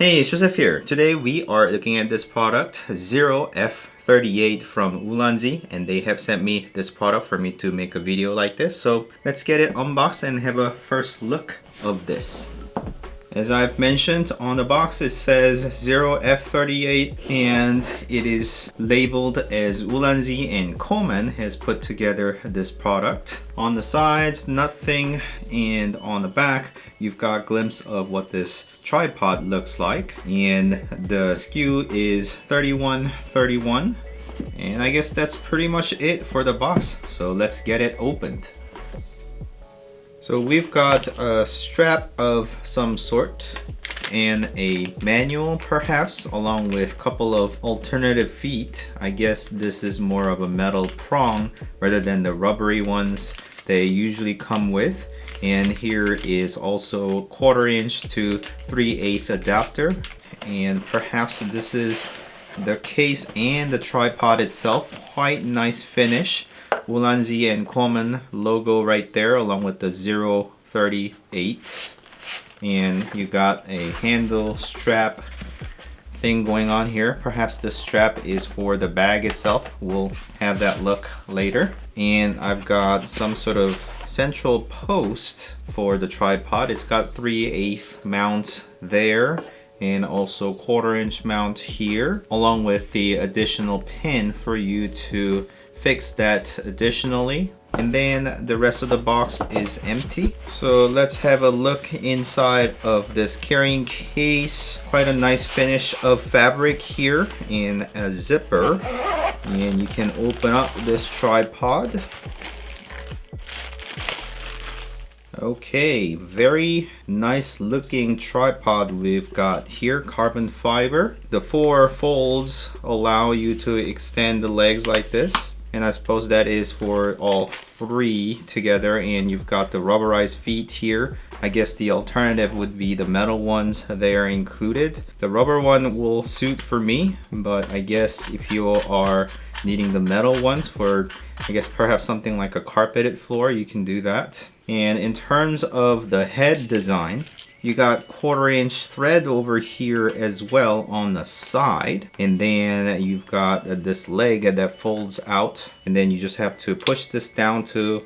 Hey, it's Joseph here. Today we are looking at this product, Zero F38 from Ulanzi, and they have sent me this product for me to make a video like this. So let's get it unboxed and have a first look of this. As I've mentioned, on the box it says Zero F38 and it is labeled as Ulanzi and Coleman has put together this product. On the sides, nothing, and on the back you've got a glimpse of what this tripod looks like, and the SKU is 3131, and I guess that's pretty much it for the box. So let's get it opened. So we've got a strap of some sort and a manual perhaps, along with a couple of alternative feet. I guess this is more of a metal prong rather than the rubbery ones they usually come with. And here is also 1/4 inch to 3/8 adapter, and perhaps this is the case and the tripod itself. Quite nice finish. Ulanzi and Coleman logo right there, along with the 038, and you got a handle strap thing going on here. Perhaps this strap is for the bag itself. We'll have that look later. And I've got some sort of central post for the tripod. It's got 3/8 mount there, and also 1/4 inch mount here, along with the additional pin for you to fix that additionally. And then the rest of the box is empty. So let's have a look inside of this carrying case. Quite a nice finish of fabric here in a zipper. And you can open up this tripod. Okay, very nice looking tripod we've got here, carbon fiber. The 4 folds allow you to extend the legs like this, and I suppose that is for all 3 together. And you've got the rubberized feet here. I guess the alternative would be the metal ones. They are included. The rubber one will suit for me, but I guess if you are needing the metal ones for, I guess perhaps something like a carpeted floor, you can do that. And in terms of the head design, you got 1/4 inch thread over here as well on the side, and then you've got this leg that folds out, and then you just have to push this down to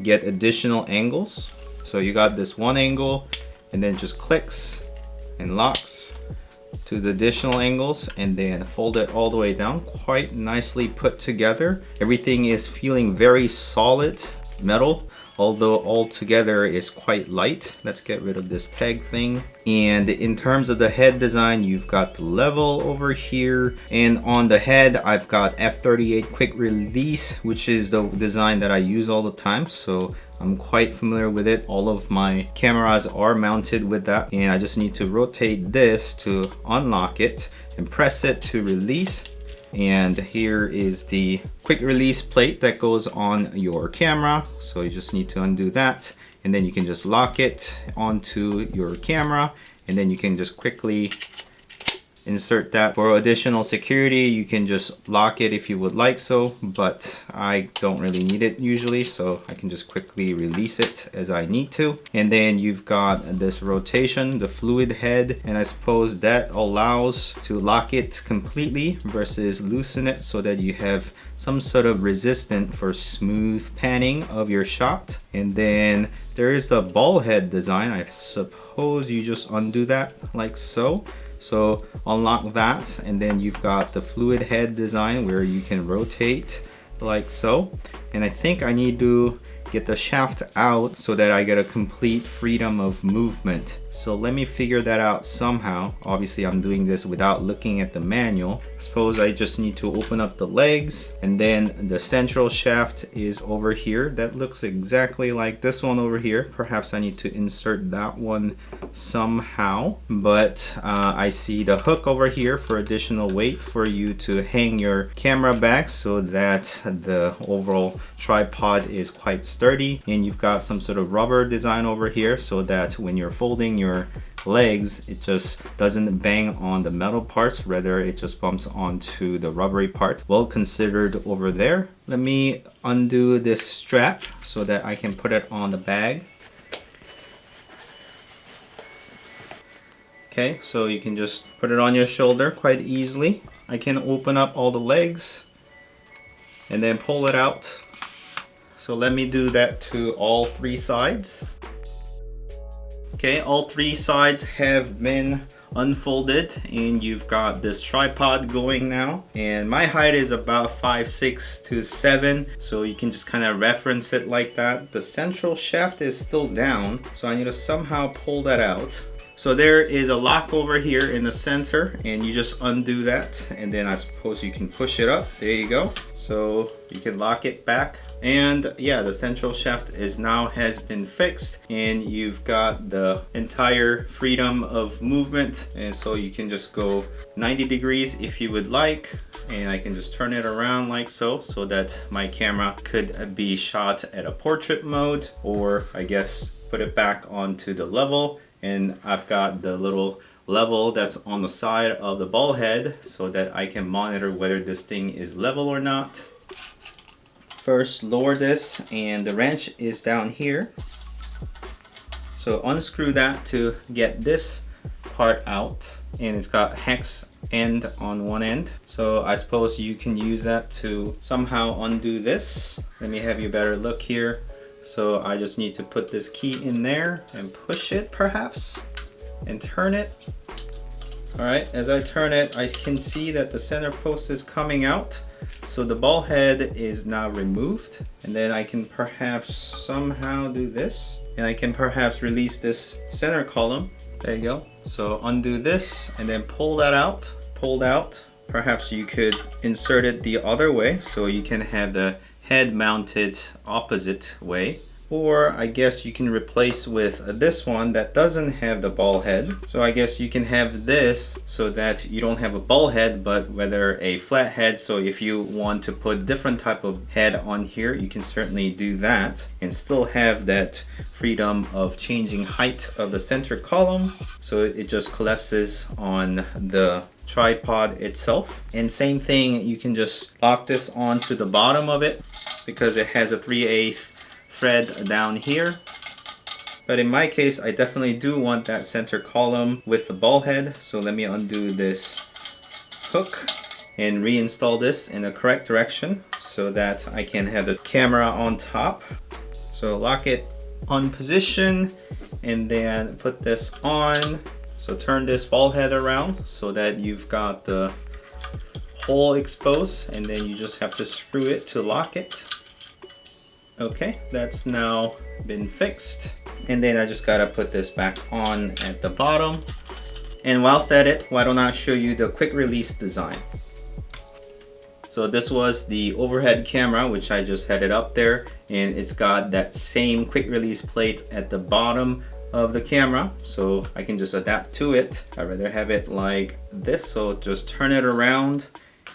get additional angles. So you got this one angle, and then just clicks and locks to the additional angles, and then fold it all the way down. Quite nicely put together. Everything is feeling very solid metal, although all together is quite light. Let's get rid of this tag thing. And in terms of the head design, you've got the level over here, and on the head I've got F38 Quick Release, which is the design that I use all the time, so I'm quite familiar with it. All of my cameras are mounted with that, and I just need to rotate this to unlock it and press it to release. And here is the quick release plate that goes on your camera, so you just need to undo that, and then you can just lock it onto your camera, and then you can just quickly insert that. For additional security, you can just lock it if you would like so, but I don't really need it usually, so I can just quickly release it as I need to. And then you've got this rotation, the fluid head, and I suppose that allows to lock it completely versus loosen it, so that you have some sort of resistance for smooth panning of your shot. And then there is the ball head design. I suppose you just undo that like so. So unlock that, and then you've got the fluid head design where you can rotate like so. And I think I need to get the shaft out so that I get a complete freedom of movement. So let me figure that out somehow. Obviously I'm doing this without looking at the manual. I suppose I just need to open up the legs, and then the central shaft is over here. That looks exactly like this one over here. Perhaps I need to insert that one somehow, but I see the hook over here for additional weight for you to hang your camera back so that the overall tripod is quite sturdy. And you've got some sort of rubber design over here so that when you're folding your legs, it just doesn't bang on the metal parts, rather it just bumps onto the rubbery part. Well considered over there. Let me undo this strap so that I can put it on the bag. Okay, so you can just put it on your shoulder quite easily. I can open up all the legs and then pull it out. So let me do that to all 3 sides. Okay, all 3 sides have been unfolded and you've got this tripod going now, and my height is about 5'6" to 7, so you can just kind of reference it like that. The central shaft is still down, so I need to somehow pull that out. So there is a lock over here in the center, and you just undo that, and then I suppose you can push it up. There you go. So you can lock it back. And yeah, the central shaft is now has been fixed, and you've got the entire freedom of movement, and so you can just go 90 degrees if you would like, and I can just turn it around like so that my camera could be shot at a portrait mode, or I guess put it back onto the level. And I've got the little level that's on the side of the ball head so that I can monitor whether this thing is level or not. First, lower this, and the wrench is down here. So unscrew that to get this part out, and it's got hex end on one end. So I suppose you can use that to somehow undo this. Let me have you a better look here. So I just need to put this key in there and push it perhaps and turn it. Alright, as I turn it, I can see that the center post is coming out. So the ball head is now removed, and then I can perhaps somehow do this, and I can perhaps release this center column. There you go. So undo this and then pull that out. Pulled out. Perhaps you could insert it the other way so you can have the head mounted opposite way, or I guess you can replace with this one that doesn't have the ball head. So I guess you can have this so that you don't have a ball head but whether a flat head. So if you want to put different type of head on here, you can certainly do that and still have that freedom of changing height of the center column, so it just collapses on the tripod itself. And same thing, you can just lock this onto the bottom of it because it has a 3/8 thread down here. But in my case, I definitely do want that center column with the ball head. So let me undo this hook and reinstall this in the correct direction so that I can have the camera on top. So lock it on position and then put this on. So turn this ball head around so that you've got the hole exposed, and then you just have to screw it to lock it. Okay, that's now been fixed. And then I just gotta put this back on at the bottom. And whilst at it, why don't I show you the quick release design. So this was the overhead camera, which I just had it up there, and it's got that same quick release plate at the bottom of the camera, so I can just adapt to it. I'd rather have it like this, so just turn it around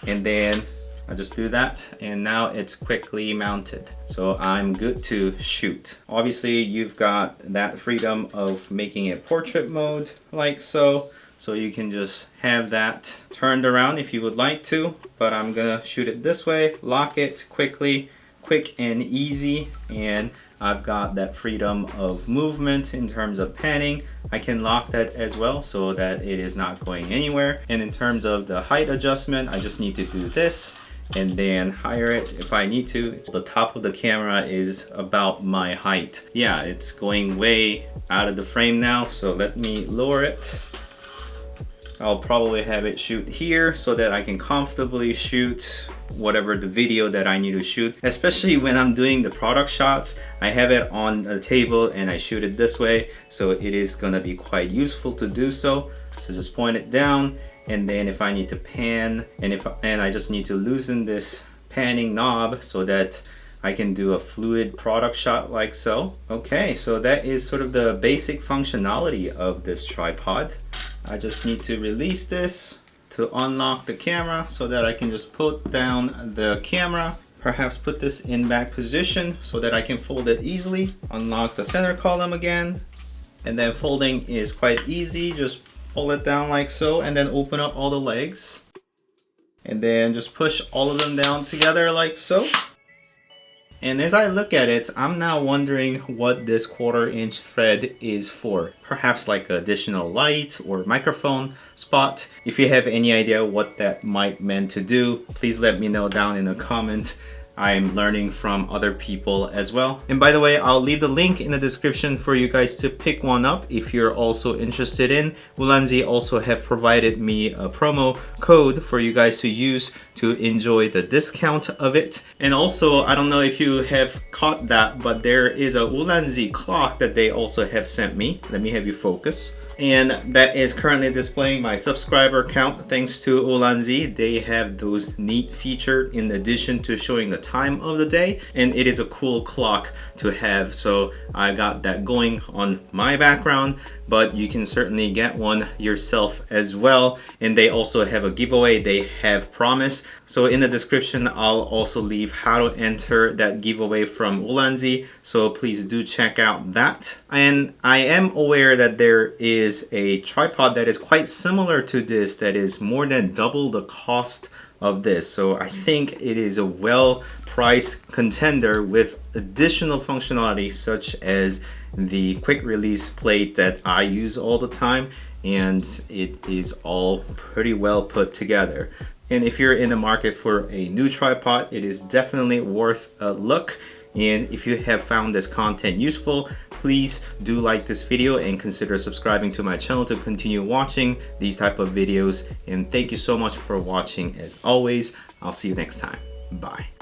and then I just do that, and now it's quickly mounted, so I'm good to shoot. Obviously you've got that freedom of making it portrait mode like so you can just have that turned around if you would like to, but I'm gonna shoot it this way, lock it quickly, quick and easy, and I've got that freedom of movement in terms of panning. I can lock that as well so that it is not going anywhere. And in terms of the height adjustment, I just need to do this and then higher it if I need to. The top of the camera is about my height. Yeah, it's going way out of the frame now, so let me lower it. I'll probably have it shoot here so that I can comfortably shoot whatever the video that I need to shoot. Especially when I'm doing the product shots, I have it on the table and I shoot it this way, so it is gonna be quite useful to do so. So just point it down, and then if I need to pan, and I just need to loosen this panning knob so that I can do a fluid product shot like so. Okay, so that is sort of the basic functionality of this tripod. I just need to release this to unlock the camera so that I can just put down the camera, perhaps put this in back position so that I can fold it easily, unlock the center column again, and then folding is quite easy. Just pull it down like so and then open up all the legs and then just push all of them down together like so. And as I look at it, I'm now wondering what this 1/4" thread is for. Perhaps like additional light or microphone spot. If you have any idea what that might meant to do, please let me know down in a comment. I'm learning from other people as well. And by the way, I'll leave the link in the description for you guys to pick one up if you're also interested in. Ulanzi also have provided me a promo code for you guys to use to enjoy the discount of it. And also, I don't know if you have caught that, but there is a Ulanzi clock that they also have sent me. Let me have you focus. And that is currently displaying my subscriber count thanks to Ulanzi. They have those neat features in addition to showing the time of the day, and it is a cool clock to have. So I got that going on my background, but you can certainly get one yourself as well. And they also have a giveaway they have promised. So in the description, I'll also leave how to enter that giveaway from Ulanzi. So please do check out that. And I am aware that there is a tripod that is quite similar to this that is more than double the cost of this. So I think it is a well-priced contender with additional functionality such as the quick release plate that I use all the time, and it is all pretty well put together. And if you're in the market for a new tripod, it is definitely worth a look. And if you have found this content useful, please do like this video and consider subscribing to my channel to continue watching these type of videos. And thank you so much for watching as always. I'll see you next time. Bye.